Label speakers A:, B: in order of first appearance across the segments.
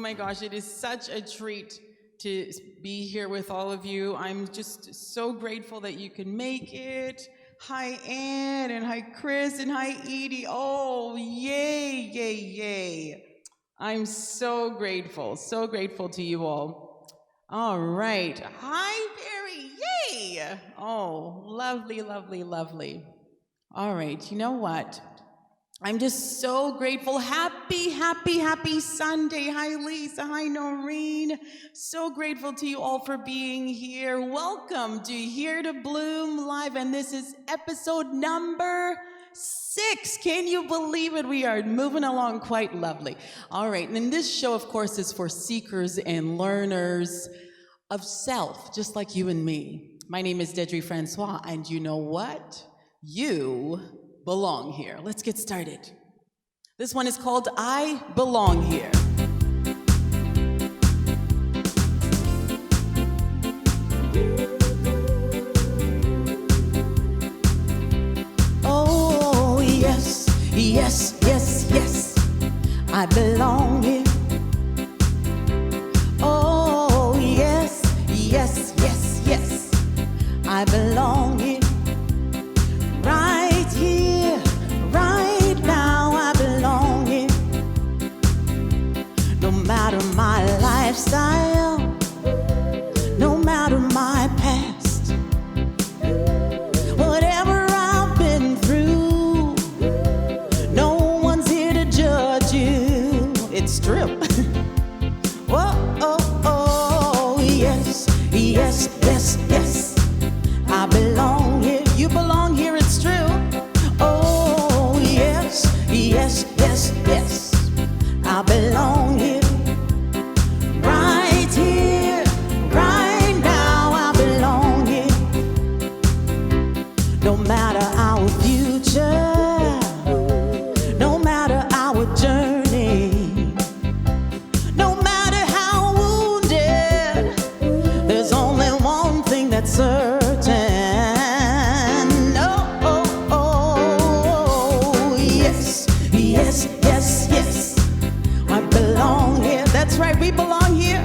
A: my gosh, it is such a treat to be here with all of you. I'm just so grateful that you can make it. Hi, Ann, and hi, Chris, and hi, Edie. Oh, yay, yay, yay. I'm so grateful to you all. All right. Hi, Barry. Yay. Oh, lovely, lovely, lovely. All right. You know what? I'm just so grateful. Happy Sunday. Hi, Lisa. Hi, Noreen. So grateful to you all for being here. Welcome to Here to Bloom Live, and this is episode number 6. Can you believe it? We are moving along quite lovely. All right, and this show, of course, is for seekers and learners of self, just like you and me. My name is Deidrey Francois, and you know what? You belong here. Let's get started. This one is called I Belong Here. Oh, yes, yes, yes, yes, I belong here. Oh, yes, yes, yes, yes, I belong here. Right here, right now, I belong here. No matter my lifestyle, no matter my past, whatever I've been through, no one's here to judge you. It's true. Oh, oh, oh, yes, yes, yes, yes, I belong here. You belong here, it's true. Oh, yes, yes, yes, yes, I belong here. Right here, right now, I belong here. No matter our future, no matter our journey, no matter how wounded, there's only one thing that's certain. That's right, we belong here.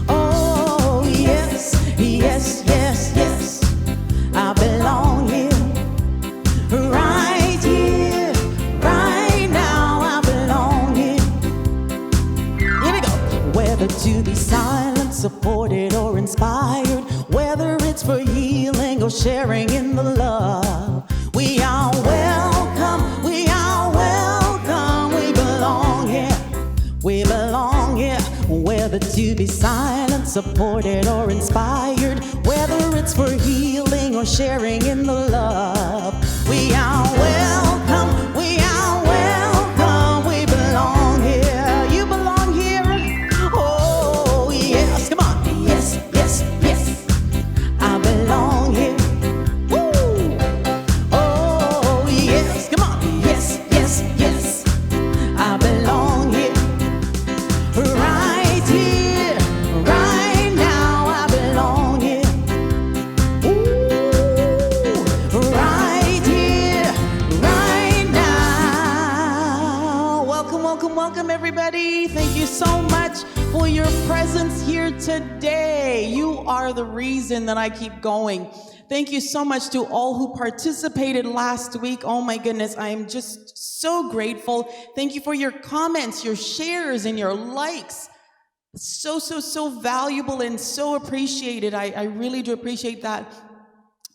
A: Oh, yes, yes, yes, yes, I belong here. Right here, right now, I belong here. Here we go. Whether to be silent, supported, or inspired, whether it's for healing or sharing in the love, we are welcome, we are welcome, we belong here. We belong here, whether to be silent, supported, or inspired, whether it's for healing or sharing in the love. We are welcome, we are welcome, we belong here. You belong here? Oh, yes, come on. Yes, yes, yes, I belong here. Woo! Oh, yes, come on. Yes, yes, yes, I belong here. Right here, right now, I belong here. Ooh, right here, right now. Welcome, welcome, welcome, everybody. Thank you so much for your presence here today. You are the reason that I keep going. Thank you so much to all who participated last week. Oh my goodness, I am just so grateful. Thank you for your comments, your shares, and your likes. So valuable and so appreciated. I really do appreciate that.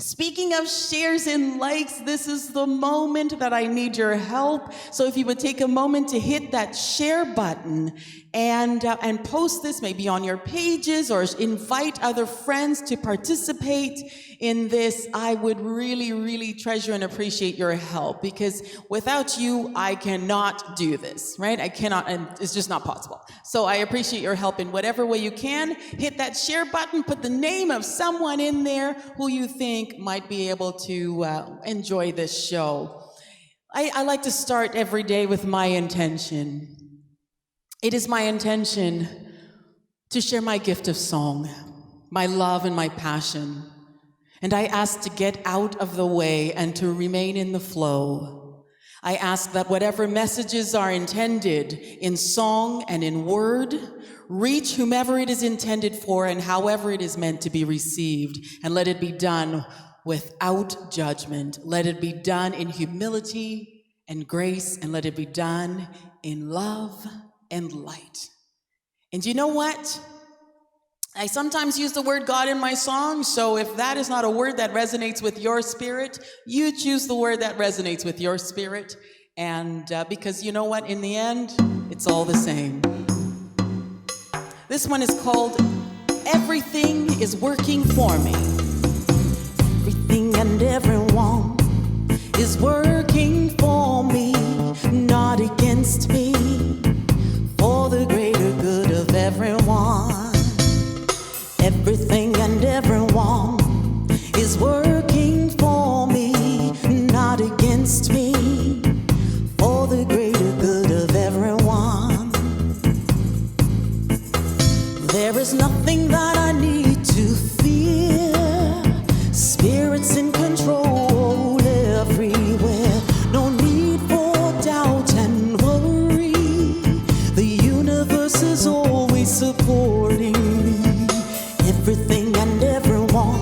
A: Speaking of shares and likes, this is the moment that I need your help. So if you would take a moment to hit that share button and post this maybe on your pages or invite other friends to participate in this, I would really, really treasure and appreciate your help, because without you, I cannot do this, right? I cannot, and it's just not possible. So I appreciate your help in whatever way you can. Hit that share button, put the name of someone in there who you think might be able to enjoy this show. I like to start every day with my intention. It is my intention to share my gift of song, my love and my passion. And I ask to get out of the way and to remain in the flow. I ask that whatever messages are intended in song and in word, reach whomever it is intended for and however it is meant to be received, and let it be done without judgment. Let it be done in humility and grace, and let it be done in love and light. And you know what? I sometimes use the word God in my song, so if that is not a word that resonates with your spirit, you choose the word that resonates with your spirit. And because you know what? In the end, it's all the same. This one is called Everything is Working for Me. Everything and everyone is working for me, not against me, for the greater good of everyone. Everything and everyone is working for me, not against me, for the greater good of everyone. There is nothing that I need to fear. Spirits in control everywhere. No need for doubt and worry. The universe is always supporting me. Everything and everyone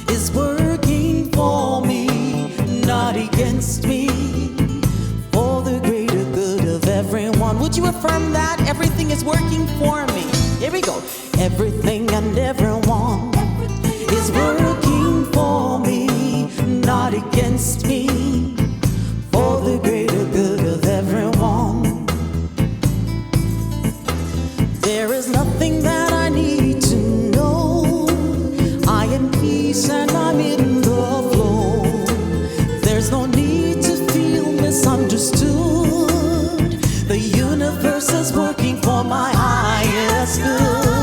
A: is working for me, not against me, for the greater good of everyone. Would you affirm that? Everything is working for me. Here we go. Everything and everyone is working for me, not against me, for the greater good of everyone. There is nothing that I need to know. I am peace and I'm in the flow. There's no need to feel misunderstood. The universe is working for my highest good.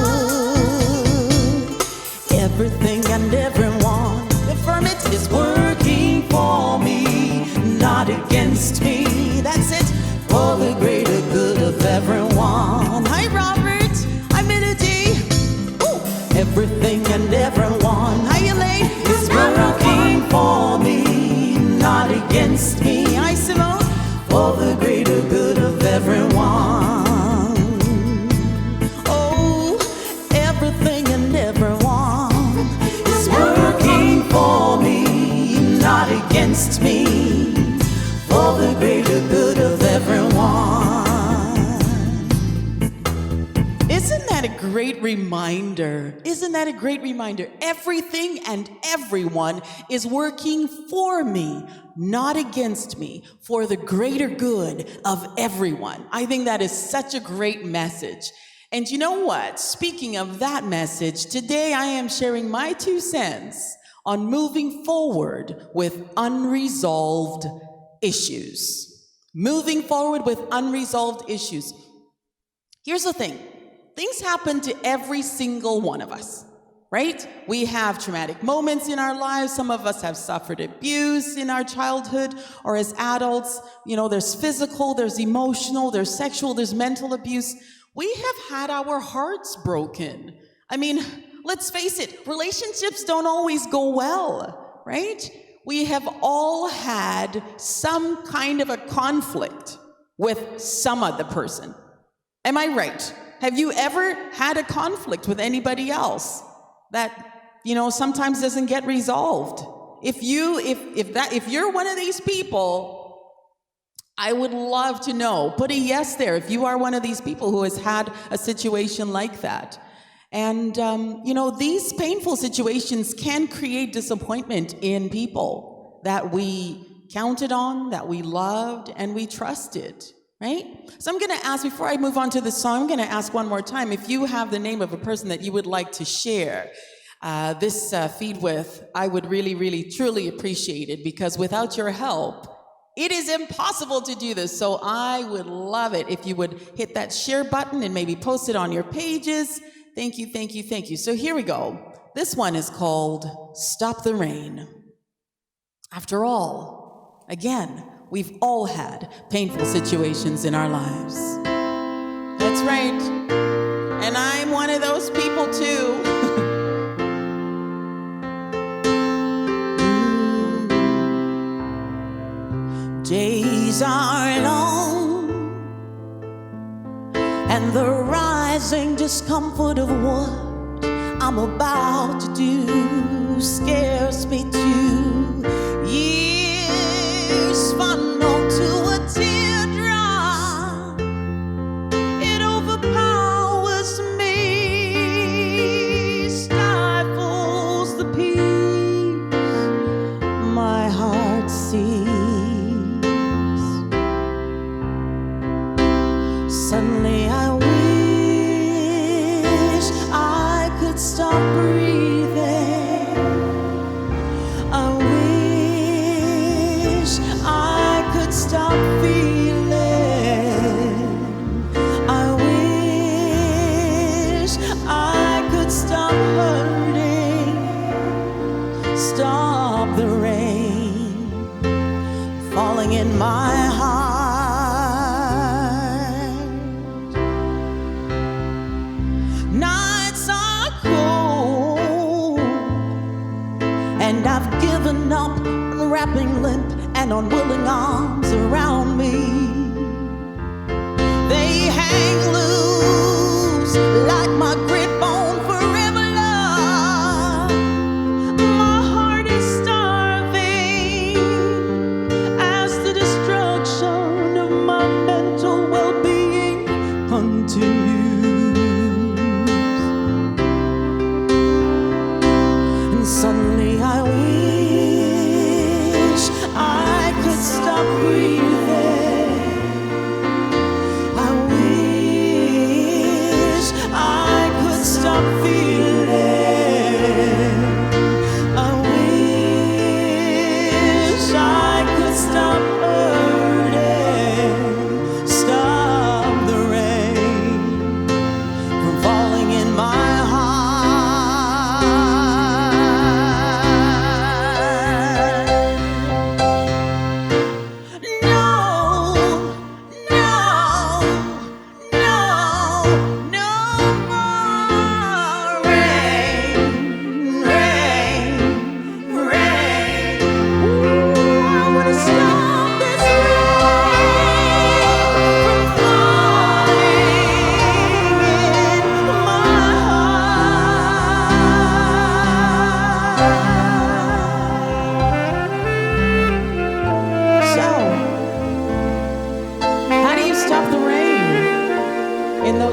A: Everything and everyone, affirm it, is working for me, not against me. That's it, for the greater good of everyone. Hi, Robert. I'm Deidrey. Everything and everyone, hi, Elaine, is working for me, not against me. Hi, Simone. For the greater good of everyone. Oh, everything and everyone is working for me, not against me, for the greater good of everyone. Isn't that a great reminder? Isn't that a great reminder? Everything and everyone is working for me, not against me, for the greater good of everyone. I think that is such a great message. And you know what? Speaking of that message, today I am sharing my 2 cents on moving forward with unresolved issues. Moving forward with unresolved issues. Here's the thing. Things happen to every single one of us, right? We have traumatic moments in our lives. Some of us have suffered abuse in our childhood or as adults. You know, there's physical, there's emotional, there's sexual, there's mental abuse. We have had our hearts broken. I mean, let's face it, relationships don't always go well, right? We have all had some kind of a conflict with some other person. Am I right? Have you ever had a conflict with anybody else that, you know, sometimes doesn't get resolved? If you're one of these people, I would love to know. Put a yes there if you are one of these people who has had a situation like that. And, you know, these painful situations can create disappointment in people that we counted on, that we loved, and we trusted. Right? So I'm going to ask, before I move on to the song, I'm going to ask one more time if you have the name of a person that you would like to share this feed with. I would really, really, truly appreciate it, because without your help, it is impossible to do this. So I would love it if you would hit that share button and maybe post it on your pages. Thank you, thank you, thank you. So here we go. This one is called Stop the Rain. After all, again, we've all had painful situations in our lives. That's right. And I'm one of those people too. Day days are long, and the rising discomfort of what I'm about to do scares me too. Years funnel to a teardrop, it overpowers me, stifles the peace my heart sees. Suddenly I wish I could stop breathing. I wish I could stop feeling. I wish I could stop hurting. Stop the rain falling in my heart. Nights are cold, and I've given up, unwrapping limp and unwilling arms around me. They hang loose like my grip on forever love. My heart is starving as the destruction of my mental well-being continues. And suddenly I wish I could stop breathing. I wish I could stop feeling. I wish I could stop hurting. Stop the rain from falling in my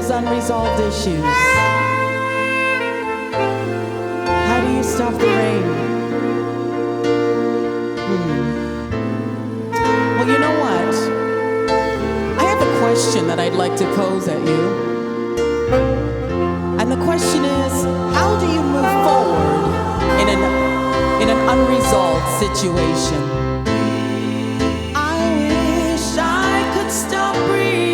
A: unresolved issues. How do you stop the rain? Well, you know what? I have a question that I'd like to pose at you. And the question is, how do you move forward in an unresolved situation? I wish I could stop breathing.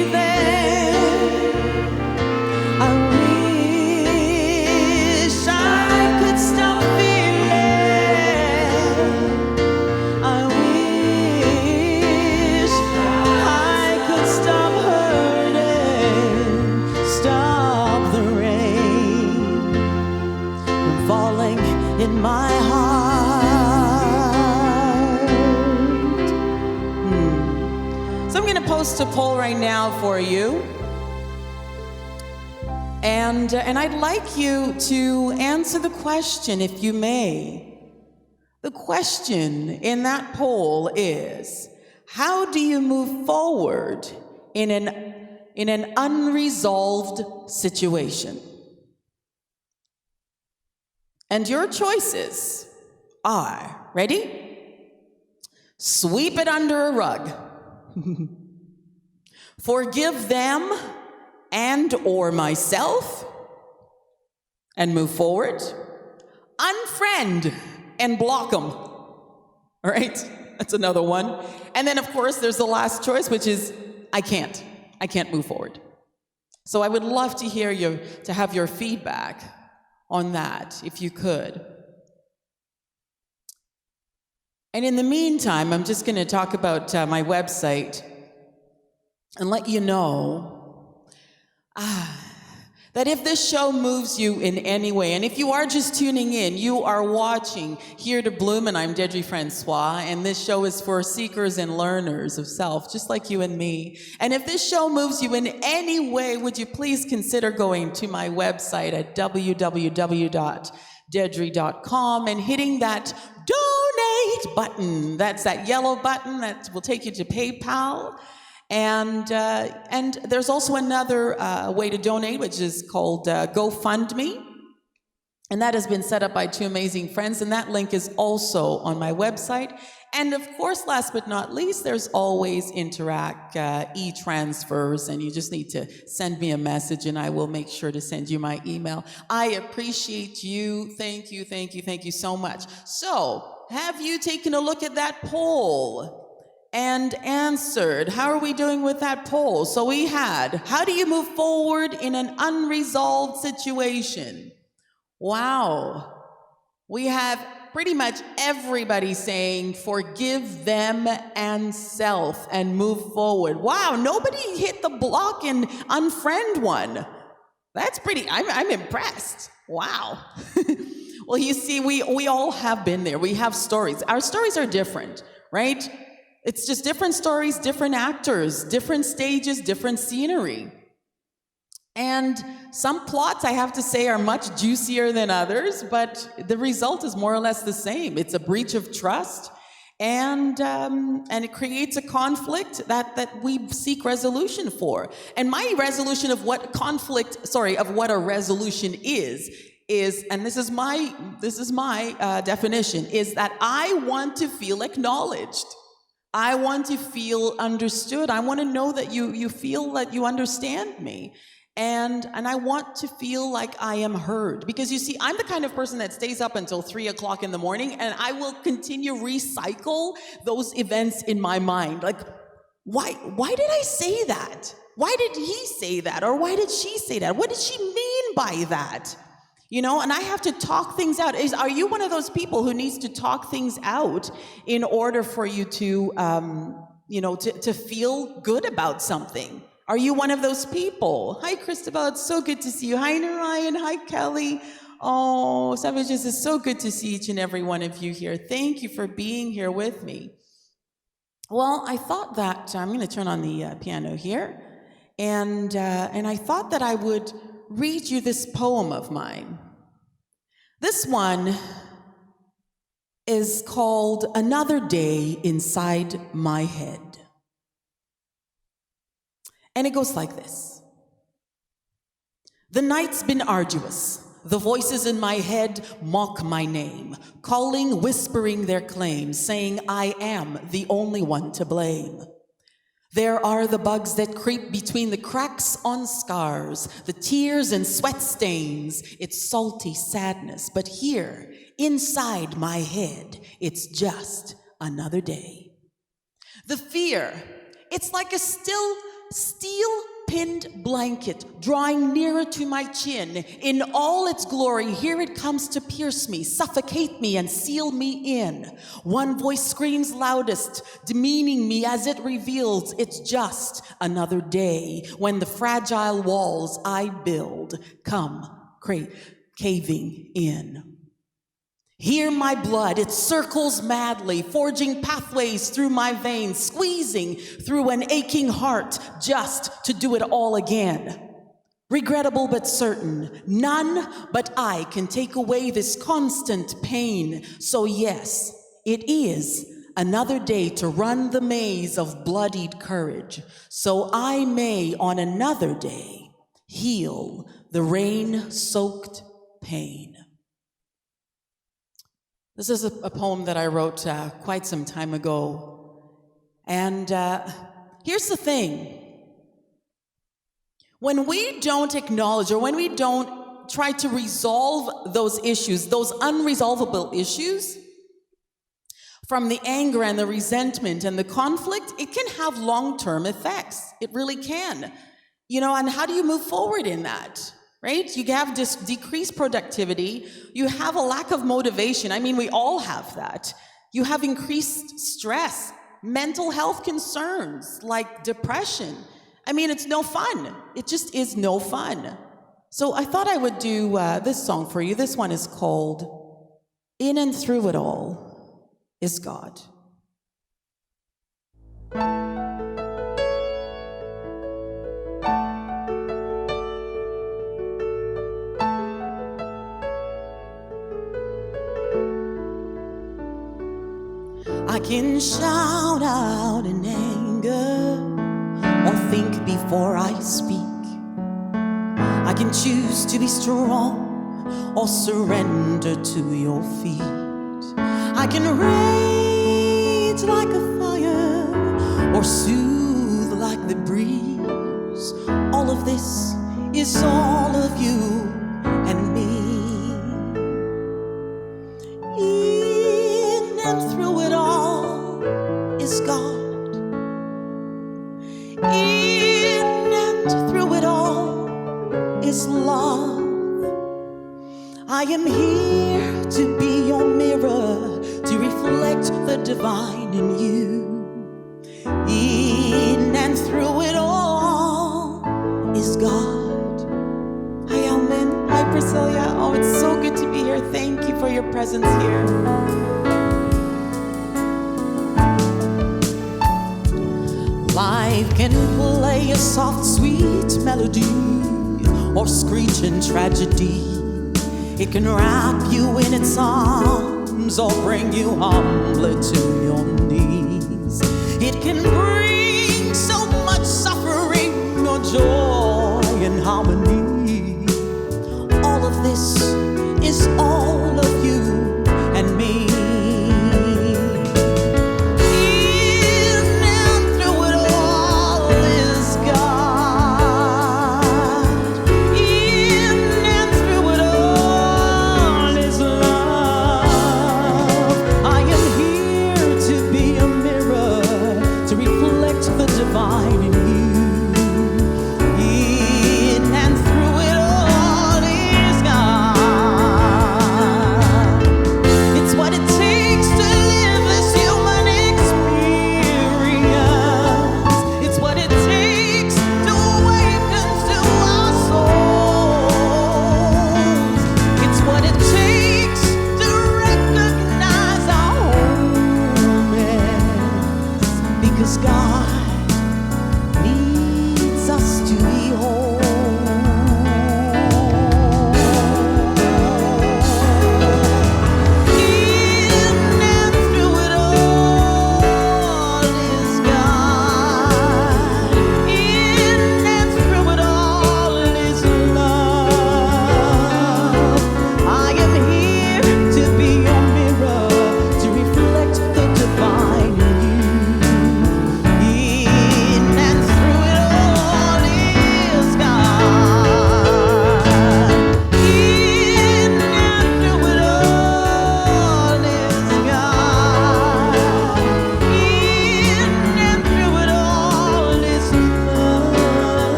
A: I wish I could stop feeling. I wish I could stop hurting. Stop the rain from falling in my heart. So I'm going to post a poll right now for you. And I'd like you to answer the question, if you may. The question in that poll is, how do you move forward in an unresolved situation? And your choices are, ready? Sweep it under a rug. Forgive them and or myself and move forward. Unfriend and block them. All right, that's another one. And then of course there's the last choice, which is I can't move forward. So I would love to have your feedback on that, if you could. And in the meantime, I'm just going to talk about my website and let you know that if this show moves you in any way, and if you are just tuning in, you are watching Here to Bloom, and I'm Deidrey Francois, and this show is for seekers and learners of self, just like you and me. And if this show moves you in any way, would you please consider going to my website at www.deidrey.com and hitting that donate button. That's that yellow button that will take you to PayPal. And there's also another way to donate, which is called GoFundMe. And that has been set up by two amazing friends, and that link is also on my website. And of course, last but not least, there's always Interact e-transfers, and you just need to send me a message and I will make sure to send you my email. I appreciate you. Thank you, thank you, thank you so much. So, have you taken a look at that poll and answered? How are we doing with that poll? So we had, how do you move forward in an unresolved situation? Wow. We have pretty much everybody saying forgive them and self and move forward. Wow, nobody hit the block and unfriend one. That's pretty, I'm impressed. Wow. Well, you see, we all have been there. We have stories. Our stories are different, right? It's just different stories, different actors, different stages, different scenery. And some plots, I have to say, are much juicier than others, but the result is more or less the same. It's a breach of trust, and it creates a conflict that we seek resolution for. And my resolution of what a resolution is, and this is my definition, is that I want to feel acknowledged. I want to feel understood. I want to know that you feel that you understand me. And I want to feel like I am heard. Because you see, I'm the kind of person that stays up until 3 o'clock in the morning, and I will continue recycle those events in my mind. Like, why did I say that? Why did he say that? Or why did she say that? What did she mean by that? You know, and I have to talk things out. Are you one of those people who needs to talk things out in order for you to, to feel good about something? Are you one of those people? Hi, Christabel. It's so good to see you. Hi, Narayan. Hi, Kelly. Oh, Savages, it's so good to see each and every one of you here. Thank you for being here with me. Well, I thought that I'm going to turn on the piano here, and I thought that I would read you this poem of mine. This one is called Another Day Inside My Head. And it goes like this. The night's been arduous. The voices in my head mock my name, calling, whispering their claims, saying I am the only one to blame. There are the bugs that creep between the cracks on scars, the tears and sweat stains. It's salty sadness, but here, inside my head, it's just another day. The fear, it's like a steel-pinned blanket drawing nearer to my chin. In all its glory, here it comes to pierce me, suffocate me, and seal me in. One voice screams loudest, demeaning me as it reveals it's just another day when the fragile walls I build come caving in. Hear my blood, it circles madly, forging pathways through my veins, squeezing through an aching heart just to do it all again. Regrettable but certain, none but I can take away this constant pain. So yes, it is another day to run the maze of bloodied courage, so I may on another day heal the rain-soaked pain. This is a poem that I wrote quite some time ago. And here's the thing. When we don't acknowledge or when we don't try to resolve those issues, those unresolvable issues, from the anger and the resentment and the conflict, it can have long-term effects. It really can. You know, and how do you move forward in that? Right? You have this decreased productivity. You have a lack of motivation. I mean, we all have that. You have increased stress, mental health concerns like depression. I mean, it's no fun. It just is no fun. So I thought I would do this song for you. This one is called In and Through It All is God. I can shout out in anger or think before I speak. I can choose to be strong or surrender to your feet. I can rage like a fire or soothe like the breeze. All of this is all of you and me. In and through it all is God. In and through it all is love. I am here to be your mirror, to reflect the divine in you. In and through it all is God. Hi, Alman. Hi, Priscilla. Oh, it's so good to be here. Thank you for your presence here. Life can play a soft, sweet melody or screech in tragedy. It can wrap you in its arms or bring you humbly to your knees. It can bring so much suffering or joy and harmony. All of this is all of you and me.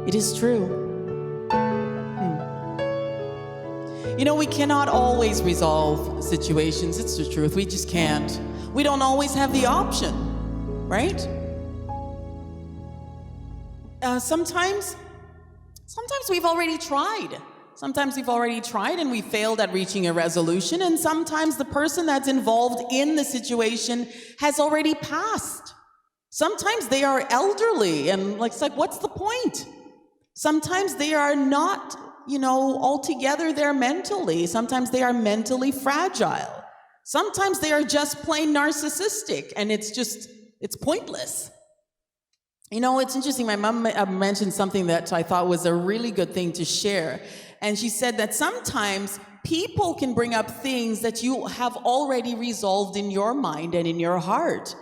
A: It is true. You know, we cannot always resolve situations. It's the truth. We just can't. We don't always have the option, right? Sometimes we've already tried. Sometimes we've already tried and we failed at reaching a resolution. And sometimes the person that's involved in the situation has already passed. Sometimes they are elderly and it's like, what's the point? Sometimes they are not, altogether there mentally. Sometimes they are mentally fragile. Sometimes they are just plain narcissistic and it's pointless. It's interesting. My mom mentioned something that I thought was a really good thing to share. And she said that sometimes people can bring up things that you have already resolved in your mind and in your heart.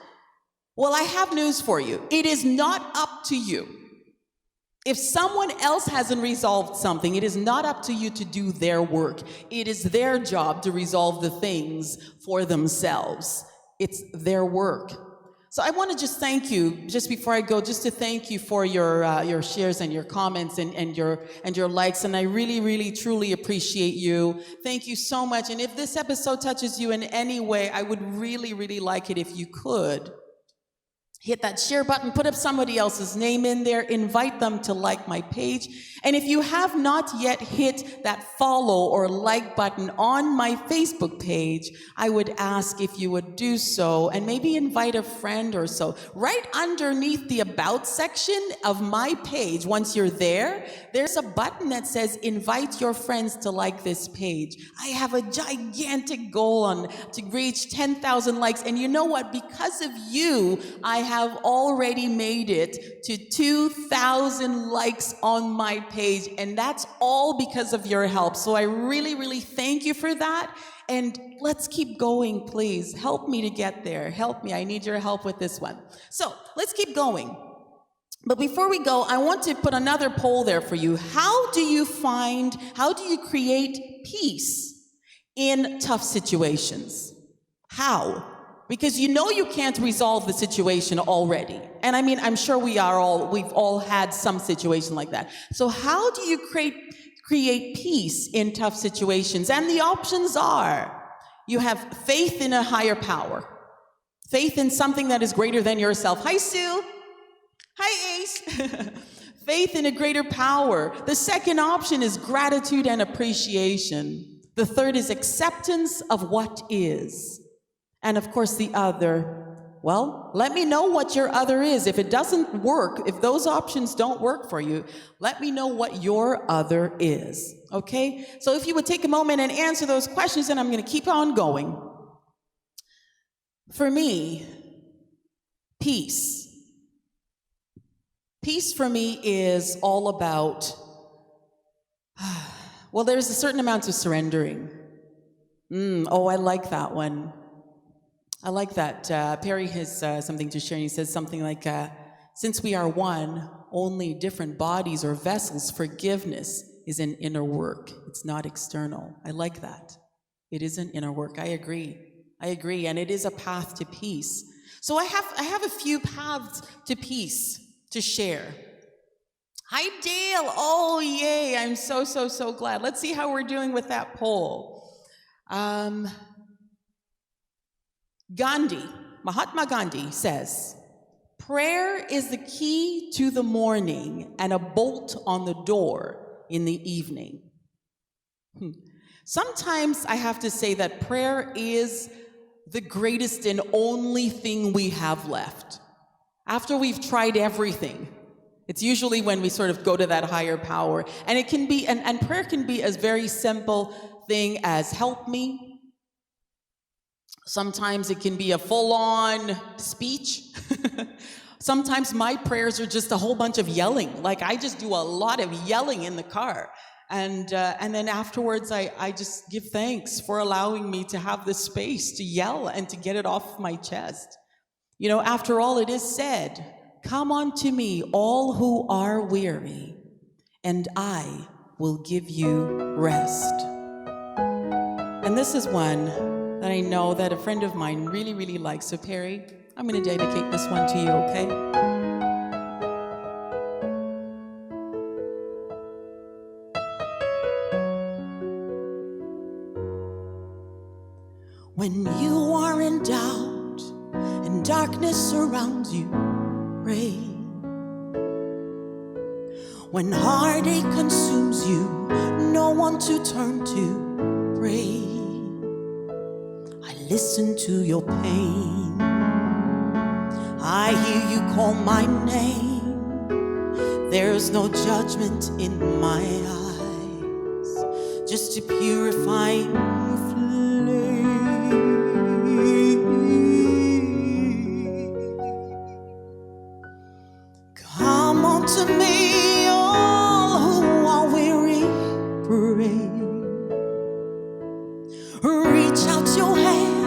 A: Well, I have news for you. It is not up to you. If someone else hasn't resolved something, it is not up to you to do their work. It is their job to resolve the things for themselves. It's their work. So I want to just thank you, just before I go, just to thank you for your shares and your comments and your likes. And I really, really, truly appreciate you. Thank you so much. And if this episode touches you in any way, I would really, really like it if you could hit that share button, put up somebody else's name in there, invite them to like my page. And if you have not yet hit that follow or like button on my Facebook page, I would ask if you would do so and maybe invite a friend or so. Right underneath the About section of my page, once you're there, there's a button that says invite your friends to like this page. I have a gigantic goal to reach 10,000 likes. And you know what? Because of you, I have already made it to 2,000 likes on my page, and that's all because of your help. So I really, really thank you for that, and let's keep going, please. Help me to get there. Help me. I need your help with this one. So let's keep going. But before we go, I want to put another poll there for you. How do you create peace in tough situations? How? Because you know you can't resolve the situation already. And I mean, I'm sure we've all had some situation like that. So how do you create peace in tough situations? And the options are, you have faith in a higher power. Faith in something that is greater than yourself. Hi, Sue. Hi, Ace. Faith in a greater power. The second option is gratitude and appreciation. The third is acceptance of what is. And of course, the other, well, let me know what your other is. If it doesn't work, if those options don't work for you, let me know what your other is, okay? So if you would take a moment and answer those questions, and I'm going to keep on going. For me, peace. Peace for me is all about, well, there's a certain amount of surrendering. Oh, I like that one. I like that. Perry has something to share, and he says something like, since we are one, only different bodies or vessels, forgiveness is an inner work. It's not external. I like that. It is an inner work. I agree, and it is a path to peace. So I have a few paths to peace to share. Hi, Dale. Oh, yay. I'm so glad. Let's see how we're doing with that poll. Mahatma Gandhi says, prayer is the key to the morning and a bolt on the door in the evening. Sometimes I have to say that prayer is the greatest and only thing we have left. After we've tried everything, it's usually when we sort of go to that higher power. And it can be, and prayer can be as very simple thing as help me. Sometimes it can be a full-on speech. Sometimes my prayers are just a whole bunch of yelling. Like I just do a lot of yelling in the car. And then afterwards, I just give thanks for allowing me to have the space to yell and to get it off my chest. You know, after all, it is said, come unto me, all who are weary, and I will give you rest. And this is one that I know that a friend of mine really, really likes. So Perry, I'm going to dedicate this one to you, okay? When you are in doubt and darkness surrounds you, pray. When heartache consumes you, no one to turn to, pray. Listen to your pain. I hear you call my name. There's no judgment in my eyes, just a purifying flame. Come unto me, all who are weary, pray. Reach out your hand.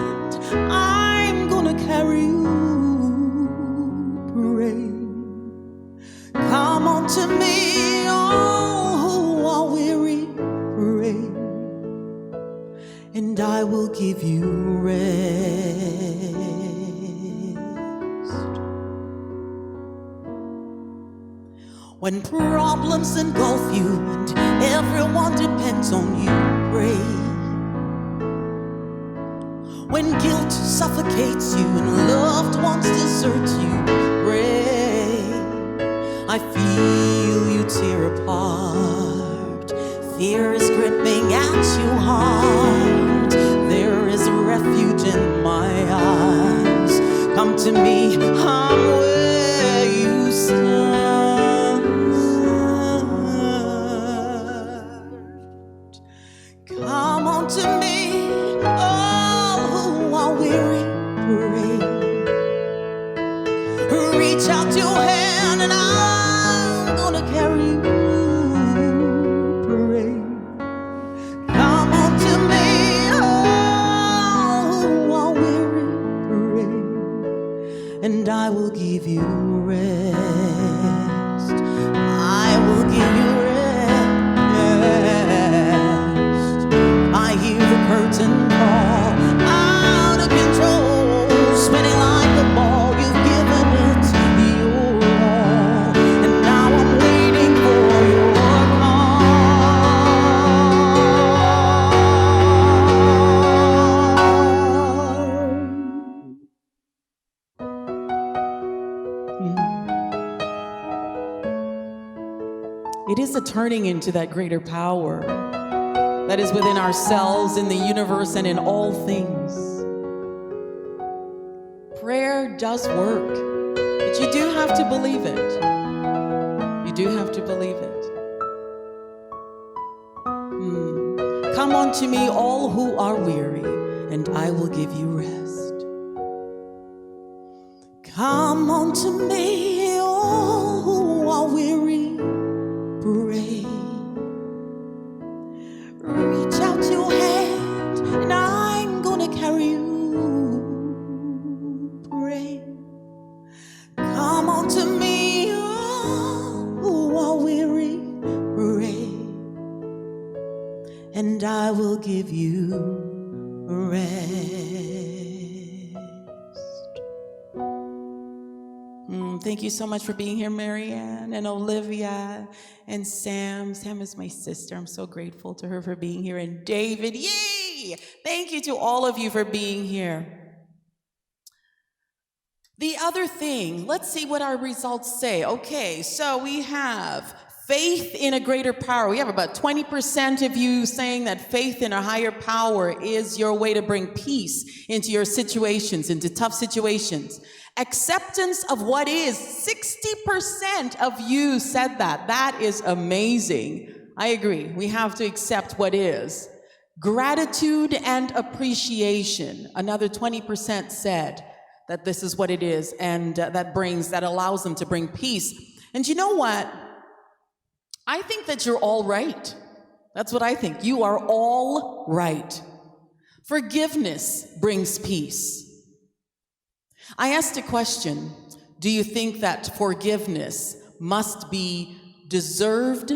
A: I'm gonna carry you, pray. Come on to me, and I will give you rest. When problems engulf you and everyone depends on you, pray. When guilt suffocates you and loved ones desert you, pray. I feel you tear apart. Fear is gripping at your heart. There is a refuge in my eyes. Come to me, I'm where you stand. Come on to me, all who are weary, pray. Reach out your hand and I'm gonna carry you, pray. Come on to me, all who are weary, pray. And I will give you rest. I will give you rest. I hear the curtain call, out of control, spinning like a ball. You've given it your all, and now I'm waiting for your call. It is a turning into that greater power that is within ourselves, in the universe, and in all things. Prayer does work, but you do have to believe it. You do have to believe it. Come unto me, all who are weary, and I will give you rest. Come unto me, all who are weary, pray. Reach out your hand and I'm gonna carry you, pray. Come on to me, all who are weary, pray. And I will give you rest. Thank you so much for being here, Marianne and Olivia and Sam. Sam is my sister. I'm so grateful to her for being here. And David, yay! Thank you to all of you for being here. The other thing, let's see what our results say. Okay, so we have faith in a greater power. We have about 20% of you saying that faith in a higher power is your way to bring peace into your situations, into tough situations. Acceptance of what is, 60% of you said that. That is amazing. I agree. We have to accept what is. Gratitude and appreciation. Another 20% said that this is what it is, and that allows them to bring peace. And you know what? I think that you're all right. That's what I think. You are all right. Forgiveness brings peace. I asked a question, do you think that forgiveness must be deserved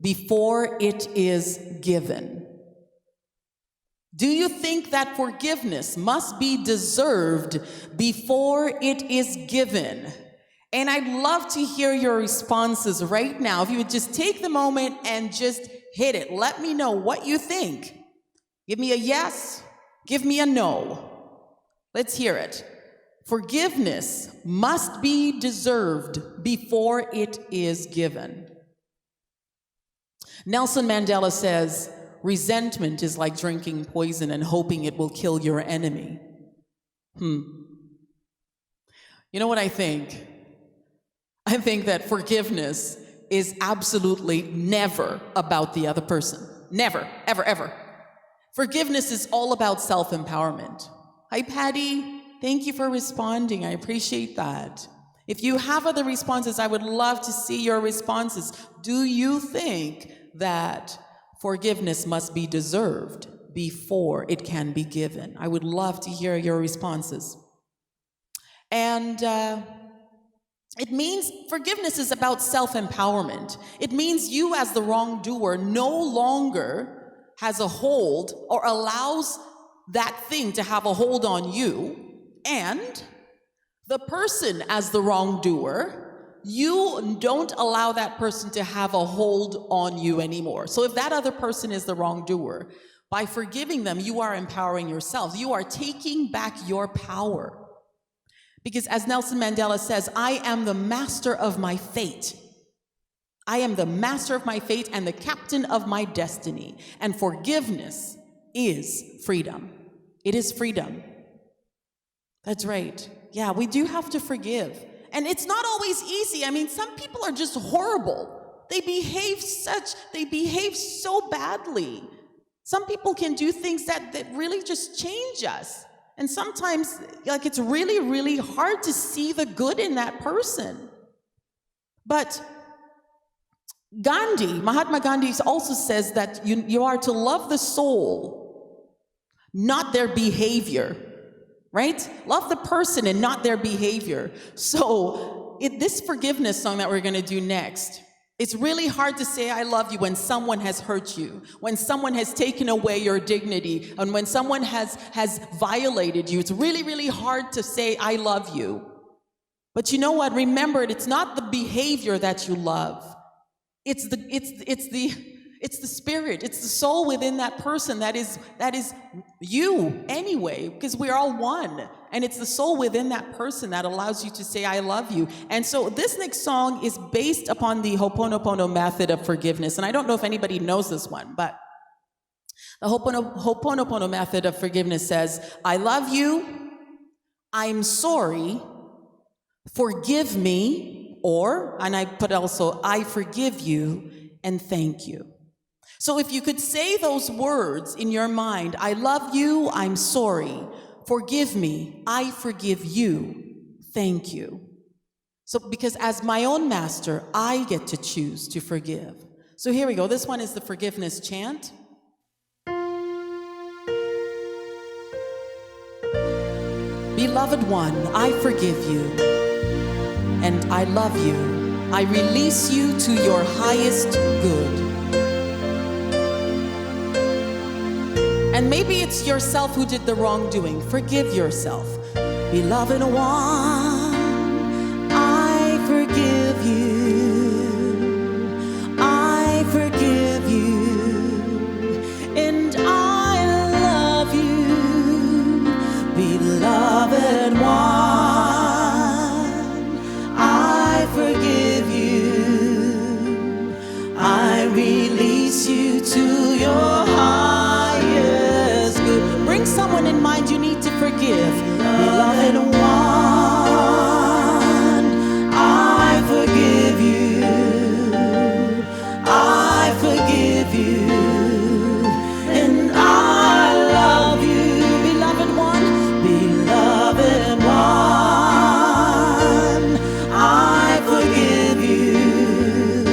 A: before it is given? Do you think that forgiveness must be deserved before it is given? And I'd love to hear your responses right now. If you would just take the moment and just hit it. Let me know what you think. Give me a yes, give me a no. Let's hear it. Forgiveness must be deserved before it is given. Nelson Mandela says, resentment is like drinking poison and hoping it will kill your enemy. You know what I think? I think that forgiveness is absolutely never about the other person. Never, ever, ever. Forgiveness is all about self-empowerment. Hi, Patty. Thank you for responding. I appreciate that. If you have other responses, I would love to see your responses. Do you think that forgiveness must be deserved before it can be given? I would love to hear your responses. And it means forgiveness is about self-empowerment. It means you as the wrongdoer no longer has a hold or allows that thing to have a hold on you, and the person as the wrongdoer, you don't allow that person to have a hold on you anymore. So if that other person is the wrongdoer, by forgiving them, you are empowering yourself. You are taking back your power. Because as Nelson Mandela says, I am the master of my fate. I am the master of my fate and the captain of my destiny. And forgiveness is freedom. It is freedom. That's right. Yeah, we do have to forgive. And it's not always easy. I mean, some people are just horrible. They behave so badly. Some people can do things that really just change us. And sometimes, like, it's really, really hard to see the good in that person. But Mahatma Gandhi also says that you are to love the soul, not their behavior, right? Love the person and not their behavior. So this forgiveness song that we're going to do next, it's really hard to say I love you when someone has hurt you, when someone has taken away your dignity, and when someone has violated you. It's really, really hard to say I love you. But you know what? Remember, it's not the behavior that you love. It's the spirit, it's the soul within that person that is you anyway, because we're all one. And it's the soul within that person that allows you to say, I love you. And so this next song is based upon the Ho'oponopono method of forgiveness. And I don't know if anybody knows this one, but the Ho'oponopono method of forgiveness says, I love you, I'm sorry, forgive me, and I put also, I forgive you, and thank you. So if you could say those words in your mind, I love you, I'm sorry, forgive me, I forgive you, thank you. So because as my own master, I get to choose to forgive. So here we go. This one is the forgiveness chant. Beloved one, I forgive you, and I love you. I release you to your highest good. And maybe it's yourself who did the wrongdoing. Forgive yourself. Beloved one, I forgive you. I forgive you. And I love you. Beloved one, I forgive you. I release you to your heart. Bring someone in mind you need to forgive. Beloved one, I forgive you. I forgive you. And I love you. Beloved one, I forgive you.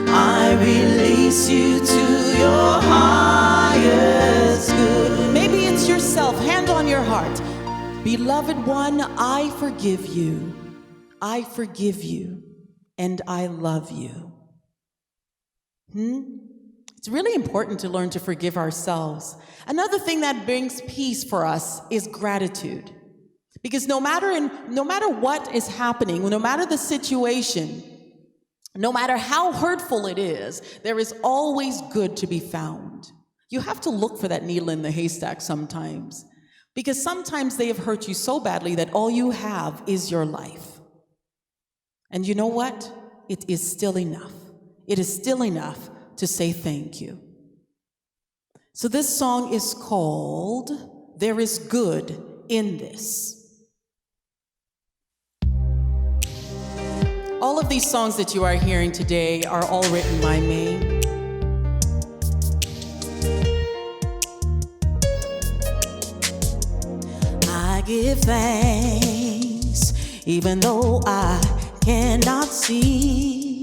A: I release you to your highest good. Maybe it's yourself, hand on your heart. Beloved one, I forgive you. I forgive you. And I love you. It's really important to learn to forgive ourselves. Another thing that brings peace for us is gratitude. Because no matter what is happening, no matter the situation, no matter how hurtful it is, there is always good to be found. You have to look for that needle in the haystack sometimes, because sometimes they have hurt you so badly that all you have is your life. And you know what? It is still enough. It is still enough to say thank you. So this song is called There Is Good in This. All of these songs that you are hearing today are all written by me. I give thanks, even though I cannot see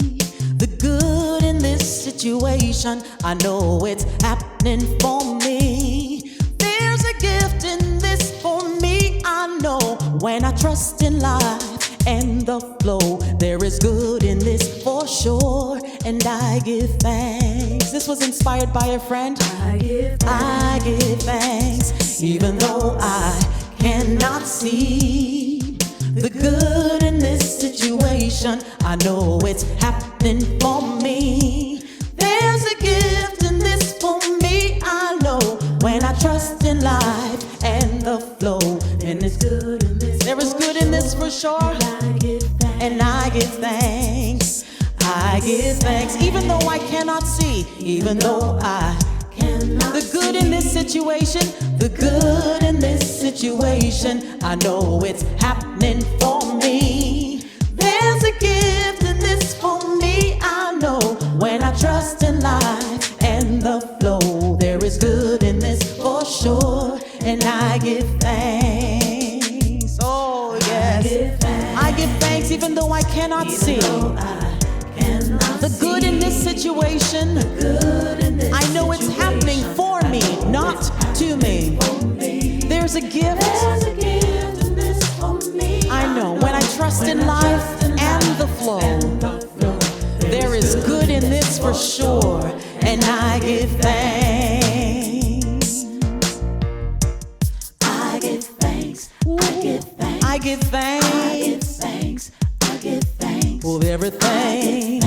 A: the good in this situation. I know it's happening for me. There's a gift in this for me. I know when I trust in life and the flow. There is good in this for sure, and I give thanks. This was inspired by a friend. I give thanks, even though I cannot see the good in this situation. I know it's happening for me. There's a gift in this for me. I know when I trust in life and the flow. And it's good in this. There is good in this for sure. And I give thanks. I give thanks, even though I cannot see, even though I cannot. The good in this situation, the good in this situation. I know it's happening for me. There's a gift in this for me. I know when I trust in life and the flow. There is good in this for sure, and I give thanks. Oh yes, I give thanks even though I cannot see the good in this situation. I know it's happening for me, not to me. There's a gift. I know when I trust in life and the flow. There is good in this for sure, and I give thanks. I give thanks. I give thanks. I give thanks for everything.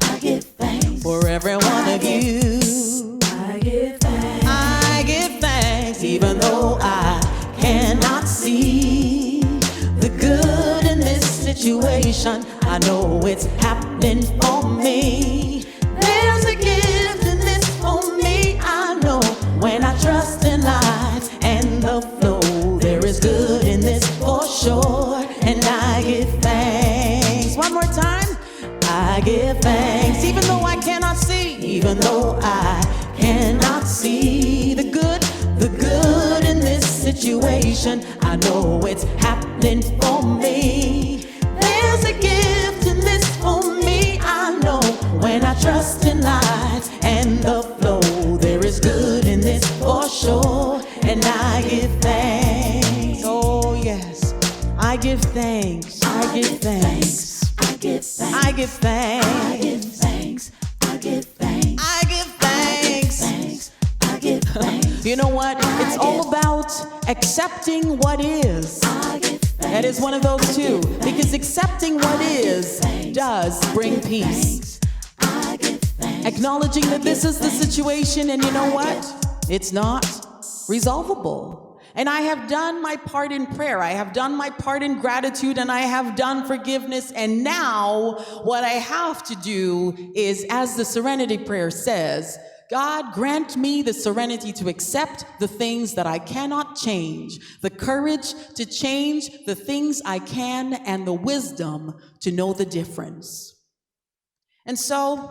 A: I give thanks for every one of you. I give thanks. I give thanks, even though I cannot see the good in this situation. I know it's happening for me. There's a gift in this for me. I know when I trust in life and the flow. There is good in this for sure, and I give thanks. One more time. I give thanks, even though I cannot see, even though I cannot see the good in this situation. I know it's happening for me. There's a gift in this for me. I know when I trust in life and the flow. There is good in this for sure, and I give thanks. Oh yes, I give thanks. I give thanks. I give thanks. I give thanks. I give thanks. I give thanks. I give thanks. You know what? It's all about accepting what is. That is one of those two. Because accepting what is does bring peace. Acknowledging that this is the situation, and you know what? It's not resolvable. And I have done my part in prayer. I have done my part in gratitude, and I have done forgiveness. And now what I have to do is, as the serenity prayer says, God, grant me the serenity to accept the things that I cannot change, the courage to change the things I can, and the wisdom to know the difference. And so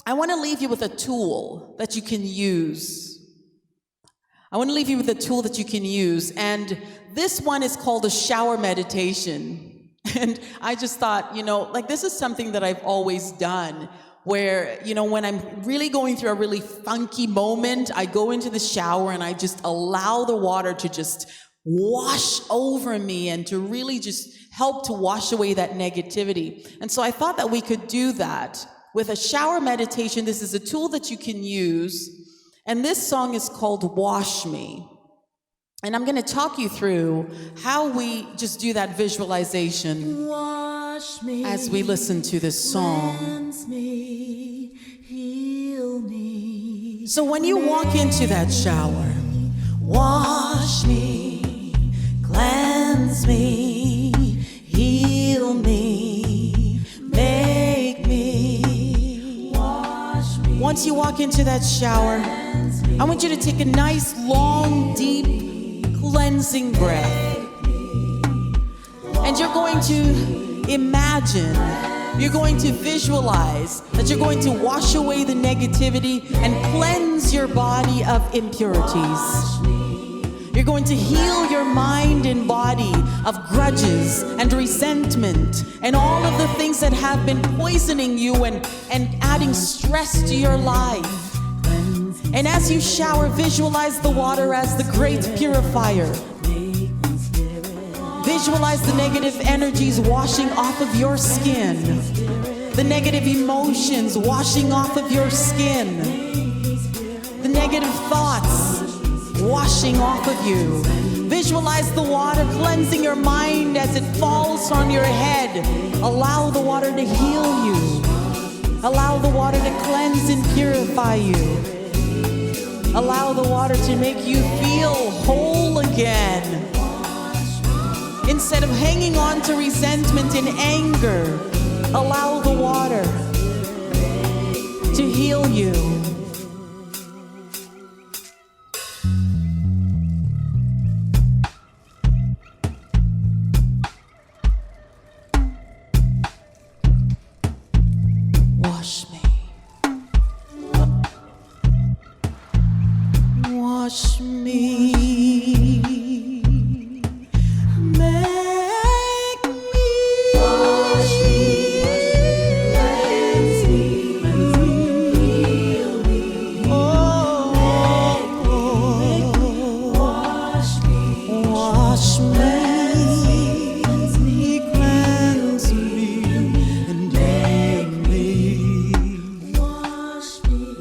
A: I want to leave you with a tool that you can use. I want to leave you with a tool that you can use, and this one is called a shower meditation. And I just thought, like this is something that I've always done, where, when I'm really going through a really funky moment, I go into the shower and I just allow the water to just wash over me and to really just help to wash away that negativity. And so I thought that we could do that with a shower meditation. This is a tool that you can use. And this song is called Wash Me. And I'm going to talk you through how we just do that visualization. Wash me, as we listen to this song. Cleanse me, heal me. So when you walk into that shower, wash me, cleanse me, heal me, make me. Wash me. Once you walk into that shower, I want you to take a nice, long, deep, cleansing breath. And you're going to imagine, you're going to visualize that you're going to wash away the negativity and cleanse your body of impurities. You're going to heal your mind and body of grudges and resentment and all of the things that have been poisoning you and adding stress to your life. And as you shower, visualize the water as the great purifier. Visualize the negative energies washing off of your skin. The negative emotions washing off of your skin. The negative thoughts washing off of you. Visualize the water cleansing your mind as it falls on your head. Allow the water to heal you. Allow the water to cleanse and purify you. Allow the water to make you feel whole again. Instead of hanging on to resentment and anger, allow the water to heal you. Wash me. Wash me.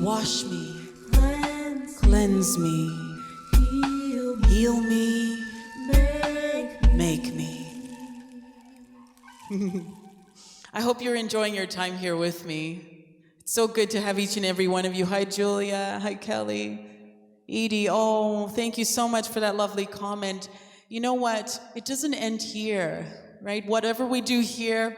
A: Wash me, cleanse me, heal me, make me. I hope you're enjoying your time here with me. It's so good to have each and every one of you. Hi, Julia. Hi, Kelly. Edie, oh, thank you so much for that lovely comment. You know what? It doesn't end here, right? Whatever we do here,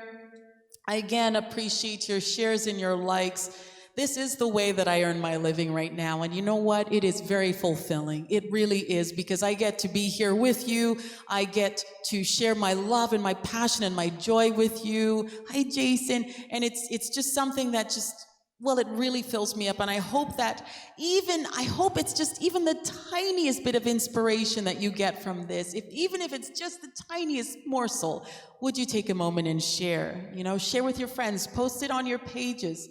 A: I again appreciate your shares and your likes. This is the way that I earn my living right now. And you know what? It is very fulfilling. It really is, because I get to be here with you. I get to share my love and my passion and my joy with you. Hi, Jason. And it's just something that just, well, it really fills me up. And I hope that it's just even the tiniest bit of inspiration that you get from this. Even if it's just the tiniest morsel, would you take a moment and share? You know, share with your friends, post it on your pages.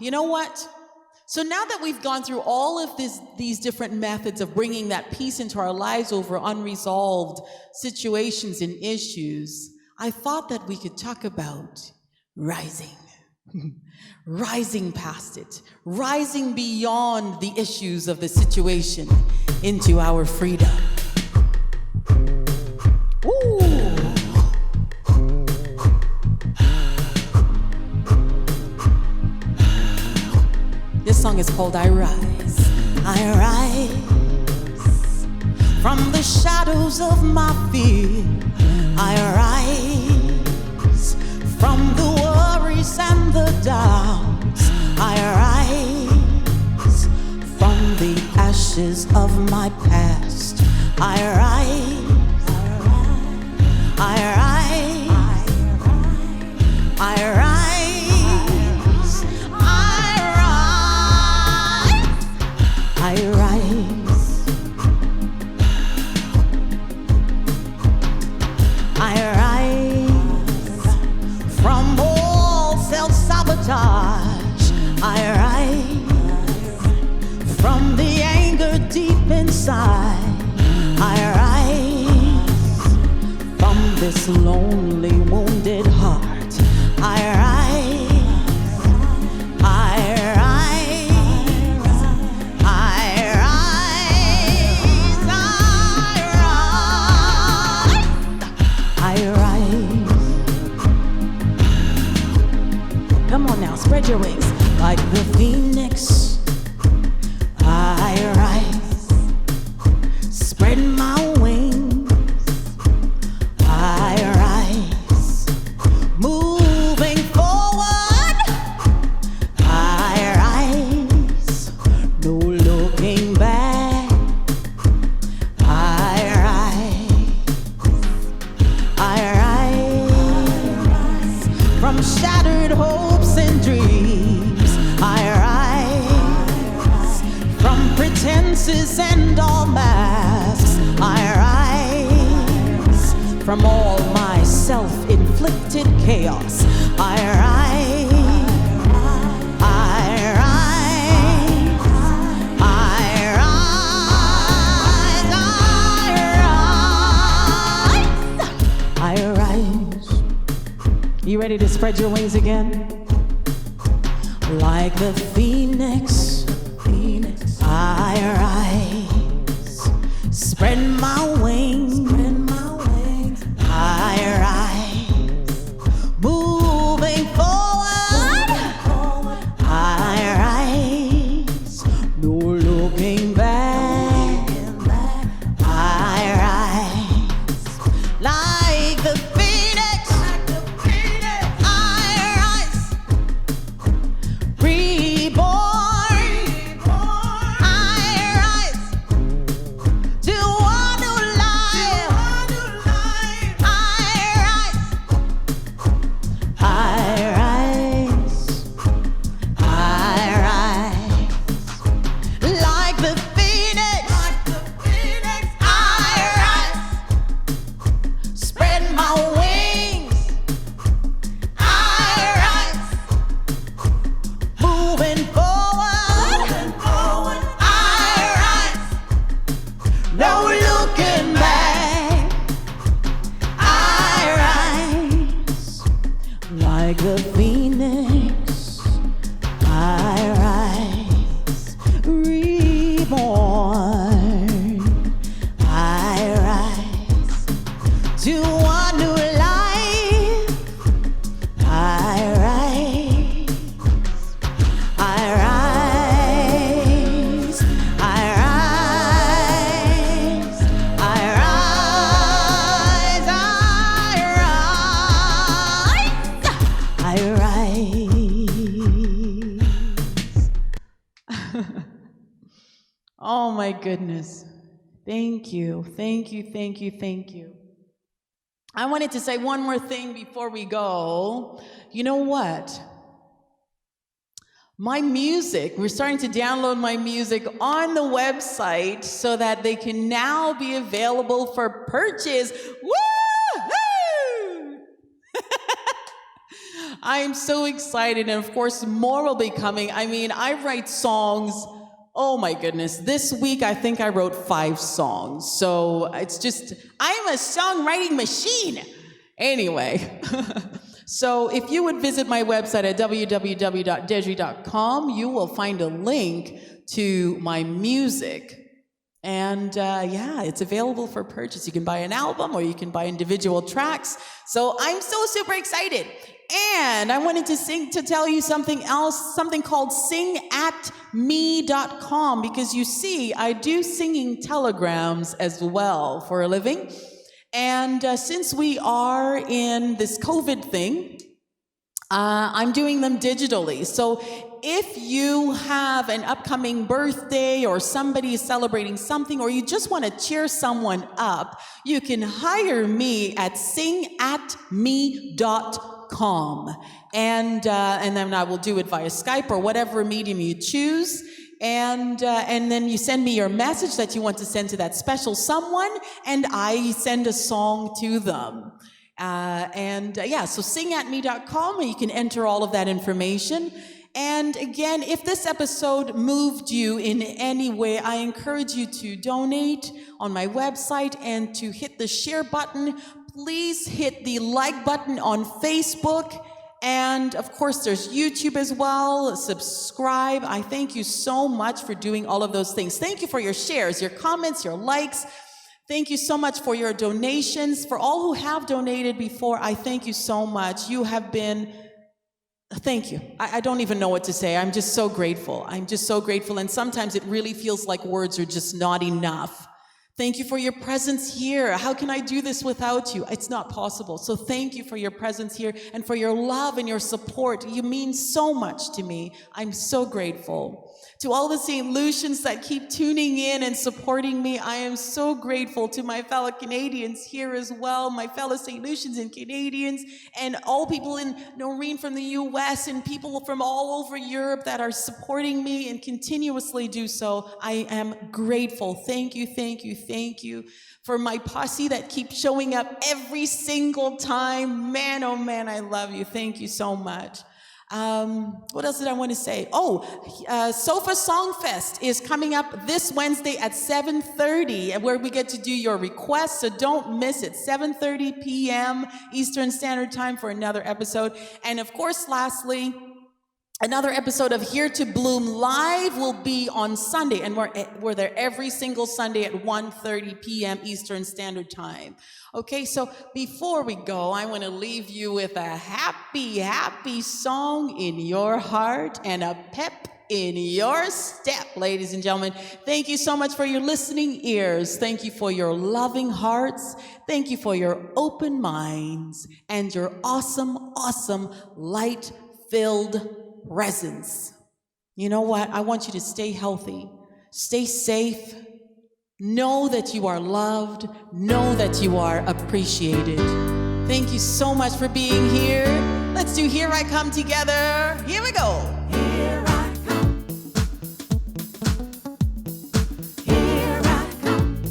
A: You know what? So now that we've gone through all of these different methods of bringing that peace into our lives over unresolved situations and issues, I thought that we could talk about rising. Rising past it. Rising beyond the issues of the situation into our freedom. Ooh. This song is called I Rise. I rise from the shadows of my fear. I rise from the worries and the doubts. I rise from the ashes of my past. I rise. I rise. I rise. I rise. I rise from all self-sabotage. I rise from the anger deep inside. I rise from this lonely, wounded heart. I rise. Spread your wings like the phoenix. I rise. Spread my wings. I rise. Moving forward. I rise. No looking back. I rise. From shattered hopes and dreams. I rise from pretenses and all masks. I rise from all my self-inflicted chaos. I rise. I rise. I rise. I rise. ready to spread your wings again? Like the phoenix, I rise, spread my wings, I rise, moving forward, I rise, no looking back, I rise, like the phoenix, I rise, reborn, I rise, to a new life, I rise, like the phoenix, I rise, spread my wings, I rise, moving forward, I rise, no looking back, I rise, like the phoenix, I rise, reborn, I rise, to a new life, I rise, I rise, I rise, I rise, I rise. Oh my goodness. Thank you, thank you, thank you, thank you. I wanted to say one more thing before we go. You know what? My music, we're starting to download my music on the website so that they can now be available for purchase. Woo-hoo! I am so excited, and of course, more will be coming. I mean, I write songs. Oh my goodness. This week, I think I wrote 5 songs. So it's just, I'm a songwriting machine. Anyway, so if you would visit my website at www.deidrey.com, you will find a link to my music. And yeah, it's available for purchase. You can buy an album or you can buy individual tracks. So I'm so super excited. And I wanted to tell you something else, something called singatme.com, because you see, I do singing telegrams as well for a living. And since we are in this COVID thing, I'm doing them digitally. So if you have an upcoming birthday or somebody is celebrating something, or you just want to cheer someone up, you can hire me at singatme.com. And then I will do it via Skype or whatever medium you choose. And then you send me your message that you want to send to that special someone, and I send a song to them. Yeah, so singatme.com, and you can enter all of that information. And again, if this episode moved you in any way, I encourage you to donate on my website and to hit the share button. Please hit the like button on Facebook. And of course, there's YouTube as well. Subscribe. I thank you so much for doing all of those things. Thank you for your shares, your comments, your likes. Thank you so much for your donations. For all who have donated before, I thank you so much. You have been, thank you. I don't even know what to say. I'm just so grateful. I'm just so grateful. And sometimes it really feels like words are just not enough. Thank you for your presence here. How can I do this without you? It's not possible. So thank you for your presence here and for your love and your support. You mean so much to me. I'm so grateful. To all the St. Lucians that keep tuning in and supporting me, I am so grateful. To my fellow Canadians here as well, my fellow St. Lucians and Canadians, and all people in Noreen from the US and people from all over Europe that are supporting me and continuously do so. I am grateful. Thank you, thank you, thank you. For my posse that keeps showing up every single time. Man, oh man, I love you. Thank you so much. What else did I want to say? Sofa Song Fest is coming up this Wednesday at 7:30, where we get to do your requests, so don't miss it. 7:30 p.m. Eastern Standard Time for another episode. And of course, lastly, another episode of Here to Bloom Live will be on Sunday, and we're there every single Sunday at 1:30 p.m. Eastern Standard Time. Okay, so before we go, I want to leave you with a happy, happy song in your heart and a pep in your step, ladies and gentlemen. Thank you so much for your listening ears. Thank you for your loving hearts. Thank you for your open minds and your awesome, awesome light-filled presence. You know what? I want you to stay healthy, stay safe. Know that you are loved. Know that you are appreciated. Thank you so much for being here. Let's do Here I Come together. Here we go.
B: Here I come. Here I come.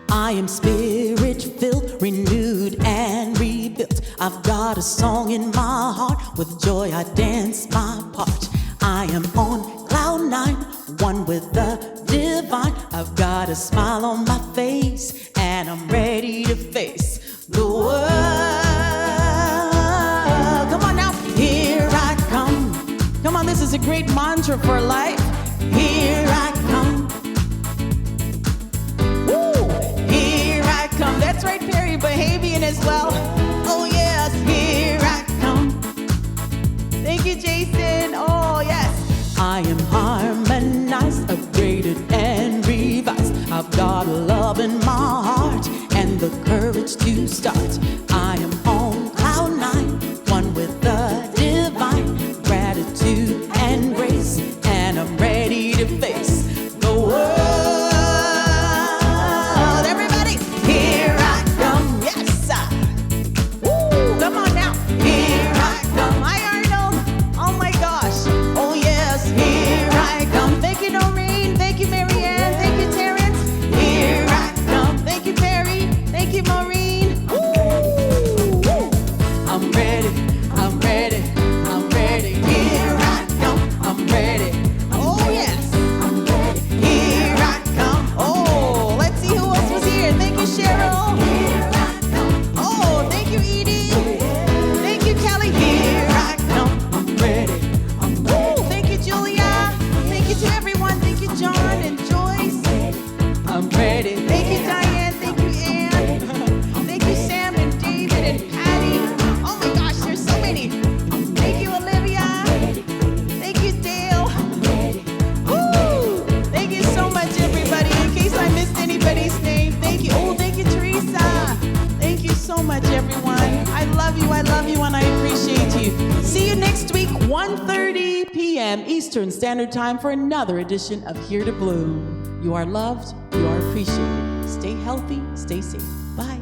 A: I am spirit-filled, renewed and rebuilt. I've got a song in my heart. With joy I dance my part. I am on cloud nine, one with the divine. I've got a smile on my face, and I'm ready to face the world. Come on now, here I come. Come on, this is a great mantra for life. Here I come. Woo! Here I come. That's right, Perry, Bahavian as well. Oh yes, here I come. Thank you, Jason. Oh yes. I am harmonized, upgraded and revised. I've got love in my heart and the courage to start. I am on cloud nine, one with the divine. Gratitude and grace, and I'm ready to face the world. Everybody, here I come. Yes, sir. Woo, come on now. Here I come. Hi, Arnold. Oh my gosh. Oh yes, here I come. Thank you, Noreen. Thank you, Marianne. Thank you, Terrence. Here I come. Thank you, Perry. Thank you, Maureen. Woo. I'm ready. I'm ready. I'm ready. Here I come. I'm ready. Oh yes. I'm ready. Here I come. Oh, let's see who else was here. Thank you, Cheryl.
B: Here I come.
A: Oh, thank you, Edie. Thank you, Kelly. Here I come. I'm ready. Woo, thank you, Julia. Thank you to everyone. Thank you, John and Joyce. I'm ready. Thank you, Diane. Thank you, Ann. Thank you, Sam and David and Patty. Oh my gosh, there's so many. Thank you, Olivia. Thank you, Dale. Woo! Thank you so much, everybody. In case I missed anybody's name, thank you. Oh, thank you, Teresa. Thank you so much, everyone. I love you, and I appreciate you. See you next week, 1:30 p.m. Eastern Standard Time for another edition of Here to Bloom. You are loved, you are appreciated. Stay healthy, stay safe. Bye.